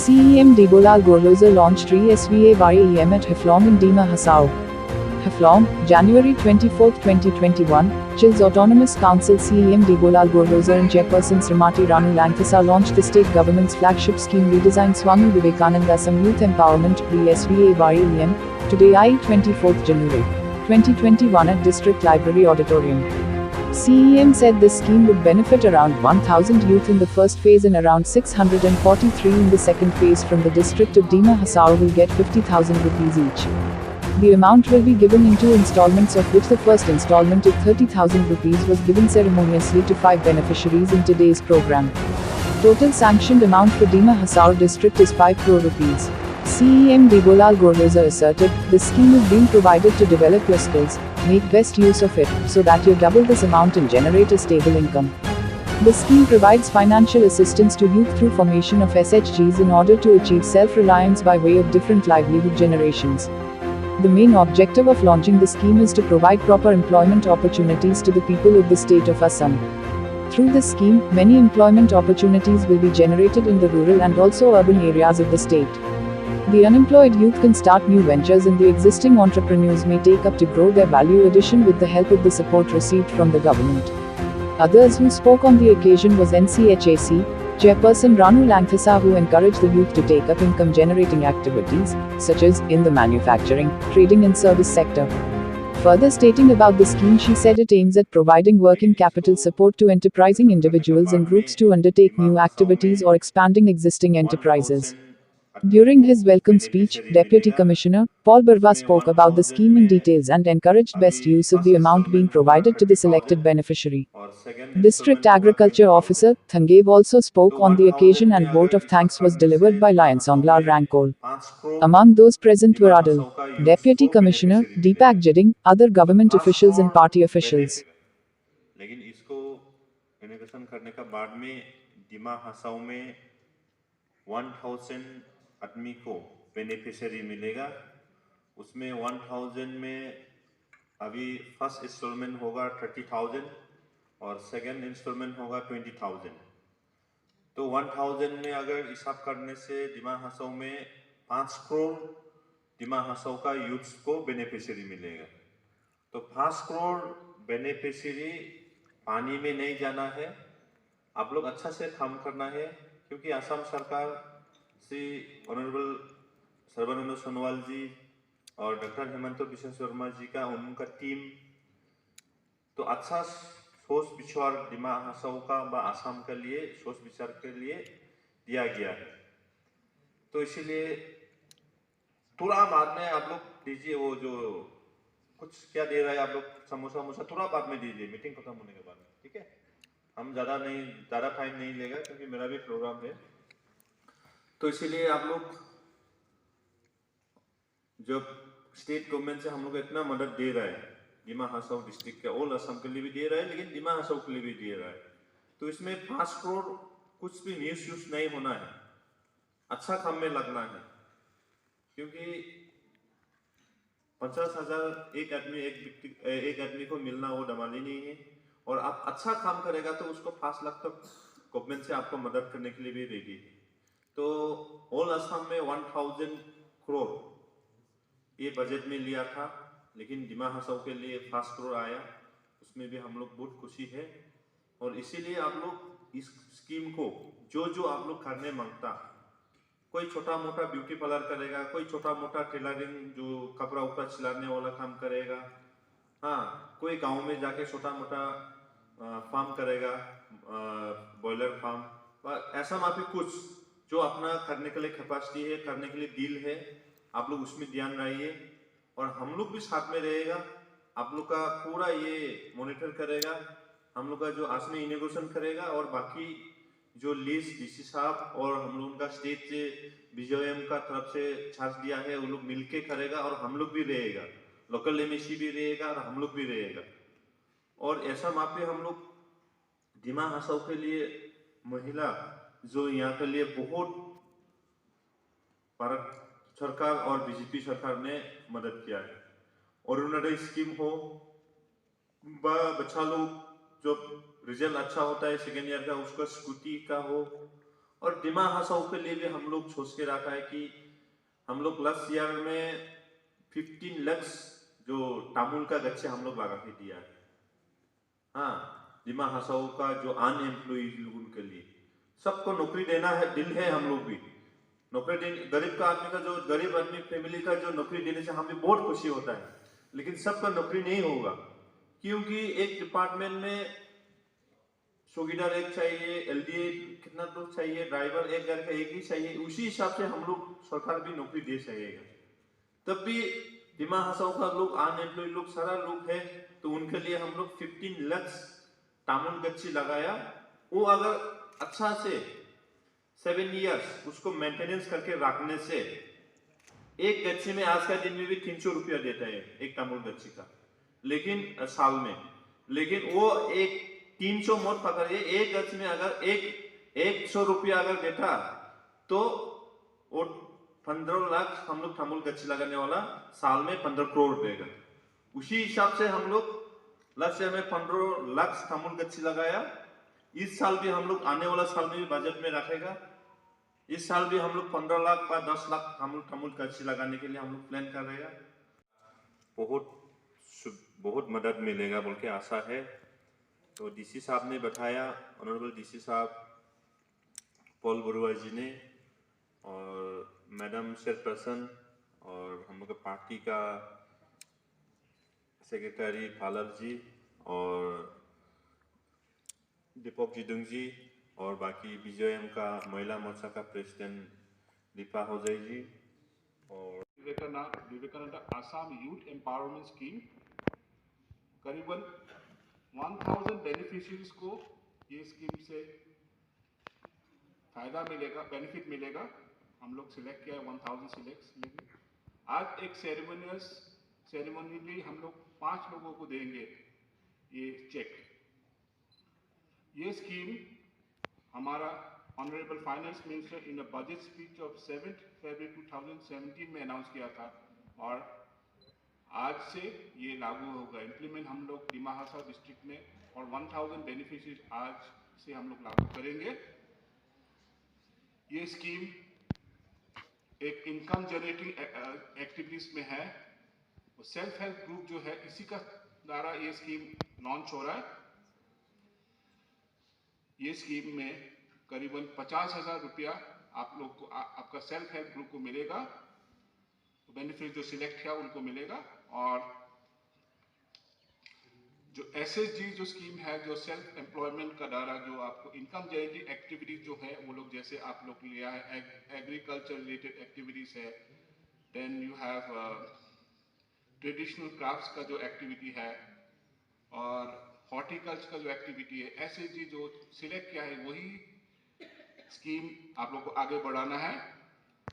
CEM Debolal Gorloza launched re-SVA EM at Hiflong in Dima Hasao. Hiflong, January 24, 2021, Chil's Autonomous Council CEM Debolal Gorloza and Chairperson Srimati Ranu Langthasa launched the state government's flagship scheme Redesign Swami Vivekananda Some Youth Empowerment re-SVA EM, today i.e. 24th January 2021 at District Library Auditorium. CEM said this scheme would benefit around 1,000 youth in the first phase and around 643 in the second phase. From the district of Dima Hasao will get 50,000 rupees each. The amount will be given in 2 installments, of which the first installment of 30,000 rupees was given ceremoniously to 5 beneficiaries in today's program. Total sanctioned amount for Dima Hasao district is 5 crore rupees. CEM Debolal Gorloza asserted, this scheme is being provided to develop your skills, make best use of it, so that you double this amount and generate a stable income. The scheme provides financial assistance to youth through formation of SHGs in order to achieve self-reliance by way of different livelihood generations. The main objective of launching the scheme is to provide proper employment opportunities to the people of the state of Assam. Through this scheme, many employment opportunities will be generated in the rural and also urban areas of the state. The unemployed youth can start new ventures and the existing entrepreneurs may take up to grow their value addition with the help of the support received from the government. Others who spoke on the occasion was NCHAC Chairperson Ranu Langthasa, who encouraged the youth to take up income generating activities, such as in the manufacturing, trading and service sector. Further stating about the scheme, she said it aims at providing working capital support to enterprising individuals and groups to undertake new activities or expanding existing enterprises. During his welcome speech, Deputy Commissioner Paul Barwa spoke about the scheme in details and encouraged best use of the amount being provided to the selected beneficiary. District Agriculture Officer Thangev also spoke on the occasion and vote of thanks was delivered by Lion Songlar Rankol. Among those present were Adil, Deputy Commissioner Deepak Jiding, other government officials and party officials. लेकिन इसको innovation करने का बाद में दिमा हसाओ में 1000 आदमी को beneficiary मिलेगा। उसमें 1000 में अभी फर्स्ट इंस्टॉलमेंट होगा 30,000 और सेकंड इंस्टॉलमेंट होगा 20,000। तो 1000 में अगर हिसाब करने से दिमा हसाओ में 5 करोड़ दिमा हसाओ का यूथ्स को बेनिफिशियरी मिलेगा। तो 5 करोड़ बेनिफिशियरी पानी में नहीं जाना है, आप लोग अच्छा से काम करना है, क्योंकि असम सरकार श्री ऑनरेबल सर्बानंद सोनोवाल जी और डॉक्टर हेमंत बिश्व शर्मा जी का उनका टीम तो अच्छा सोच विचार दिमा हसाओ का व असम के लिए सोच विचार के लिए दिया गया है। तो इसीलिए थोड़ा बाद में आप लोग दीजिए, वो जो कुछ क्या दे रहा है आप लोग समोसा वमोसा थोड़ा बाद में दीजिए, मीटिंग खत्म होने के बाद, ठीक है? हम ज़्यादा टाइम नहीं लेगा क्योंकि मेरा भी प्रोग्राम है। तो इसीलिए आप लोग जब स्टेट गवर्नमेंट से हम लोग इतना मदद दे रहा है, दिमा हसाओ डिस्ट्रिक्ट के ऑल असम के लिए भी दे रहा है, लेकिन दिमा हसाओ के लिए भी दे रहा है, तो इसमें 5 करोड़ कुछ भी मिस यूज नहीं होना है, अच्छा काम में लगना है। क्योंकि 50,000 एक आदमी को मिलना वो दमानी नहीं है, और आप अच्छा काम करेगा तो उसको 5 लाख तक गवर्नमेंट से आपको मदद करने के लिए भी रेडी है। तो ऑल असम में 1000 करोड़ ये बजट में लिया था, लेकिन दिमा हसाओ के लिए 5 करोड़ आया, उसमें भी हम लोग बहुत खुशी है। और इसीलिए आप लोग इस स्कीम को जो आप लोग करने मांगता, कोई छोटा मोटा ब्यूटी पार्लर करेगा, कोई छोटा मोटा टेलरिंग जो कपड़ा उपड़ा सिलाने वाला काम करेगा, हाँ, कोई गांव में जाके छोटा मोटा फार्म करेगा, बॉयलर फार्म, ऐसा माफी कुछ जो अपना करने के लिए कैपेसिटी है, करने के लिए दिल है, आप लोग उसमें ध्यान रहिए। और हम लोग भी साथ में रहेगा, आप लोग का पूरा ये मॉनिटर करेगा, हम लोग का जो आज में इनोवेशन करेगा, और बाकी जो लिस्ट डीसी साहब और हम लोग का स्टेट से बीजेएम का तरफ से चार्ज दिया है, वो लोग मिलके करेगा, और हम लोग भी रहेगा, लोकल एमएससी भी रहेगा और हम लोग भी रहेगा। और ऐसा मापे हम लोग दिमा हसाओ के लिए महिला जो यहाँ के लिए बहुत भारत सरकार और बीजेपी सरकार ने मदद किया है। अरुणोदय स्कीम हो, बच्चा लोग जो रिजल्ट अच्छा होता है सेकेंड ईयर का, उसका स्कूटी का हो, और डिमा हसाओ के लिए भी हम लोग सोच के रखा है कि हम लोग लास्ट ईयर में 15 लाख जो तामुल का गच्छे हम लोग लगा के दिया है। हाँ, डिमा हसाओ का जो अनएम्प्लॉय लोगों के लिए सबको नौकरी देना है, दिल है हम लोग भी नौकरी देने, गरीब का आदमी का जो गरीब आदमी फैमिली का जो नौकरी देने से हमें बहुत खुशी होता है, लेकिन सबका नौकरी नहीं होगा क्योंकि एक डिपार्टमेंट में चौकीदार एक चाहिए, एलडीए कितना लोग चाहिए, ड्राइवर एक घर का एक ही चाहिए, उसी हिसाब से हम लोग सरकार भी नौकरी दे सकेगा। तब भी डिमा हसाओ का लोग अनएम्प्लॉय लोग सारा लोग है, तो उनके लिए हम लोग 15 लाख तामुल गच्छी लगाया। वो अगर अच्छा से 7 इयर्स उसको मेंटेनेंस करके रखने से एक गच्छी में आज का दिन में भी 300 रुपया देता है एक तामुल गच्छी का, लेकिन साल में, लेकिन वो एक 300 मत पकड़िए, एक गच्छ में अगर 100 रुपया अगर देता तो वो 15 लाख हम लोग तामुल गच्छी लगाने वाला साल में 15 करोड़ देगा। उसी हिसाब से हम लोग लास्ट ईयर में 15 लाख तामुल गच्छी लगाया। इस साल भी हम लोग आने वाला साल में भी बजट में रखेगा। इस साल भी हम लोग 15 लाख या 10 लाख हम लोग तामुल गच्छी लगाने के लिए हम लोग प्लान कर रहे हैं। बहुत मदद मिलेगा बोल के आशा है। तो डीसी साहब ने बताया, ऑनरेबल डीसी साहब पॉल बरुआ जी ने और मैडम चेयरपर्सन और हम लोग के पार्टी का सेक्रेटरी फालक जी और दीपक जिदुंग जी और बाकी बीजेएम का महिला मोर्चा का प्रेसिडेंट दीपा होजई जी और Vivekananda Assam youth empowerment scheme करीबन 1000 बेनिफिशियरीज को ये स्कीम से फायदा मिलेगा, बेनिफिट मिलेगा। हम लोग सिलेक्ट किया है 1000 सिलेक्ट। आज एक सेरेमोनियली हम लोग 5 लोगों को देंगे ये चेक। ये स्कीम हमारा honourable finance minister in a budget speech of 7 फरवरी 2017 में अनाउंस किया था और आज से ये लागू होगा। इम्प्लीमेंट हम लोग डिमा हसाओ डिस्ट्रिक्ट में और 1000 बेनिफिशियरीज आज से हम लोग लागू करेंगे। ये स्कीम एक इनकम जनरेटिंग एक्टिविटीज में है। सेल्फ हेल्प ग्रुप जो है इसी का द्वारा ये स्कीम लॉन्च हो रहा है। ये स्कीम में करीबन 50,000 रुपया आप लोग को आपका सेल्फ हेल्प ग्रुप को मिलेगा। बेनिफिट जो सिलेक्ट किया उनको मिलेगा। और जो एसएचजी जो स्कीम है, जो सेल्फ एम्प्लॉयमेंट का द्वारा जो आपको इनकम जनरेटिंग एक्टिविटीज जो है वो लोग जैसे आप लोग लिया है एग्रीकल्चर रिलेटेड एक्टिविटीज है, then you have traditional crafts का जो एक्टिविटी है और हॉर्टिकल्चर का जो एक्टिविटी है, एसएचजी जो सिलेक्ट किया है वही स्कीम आप लोग को आगे बढ़ाना है।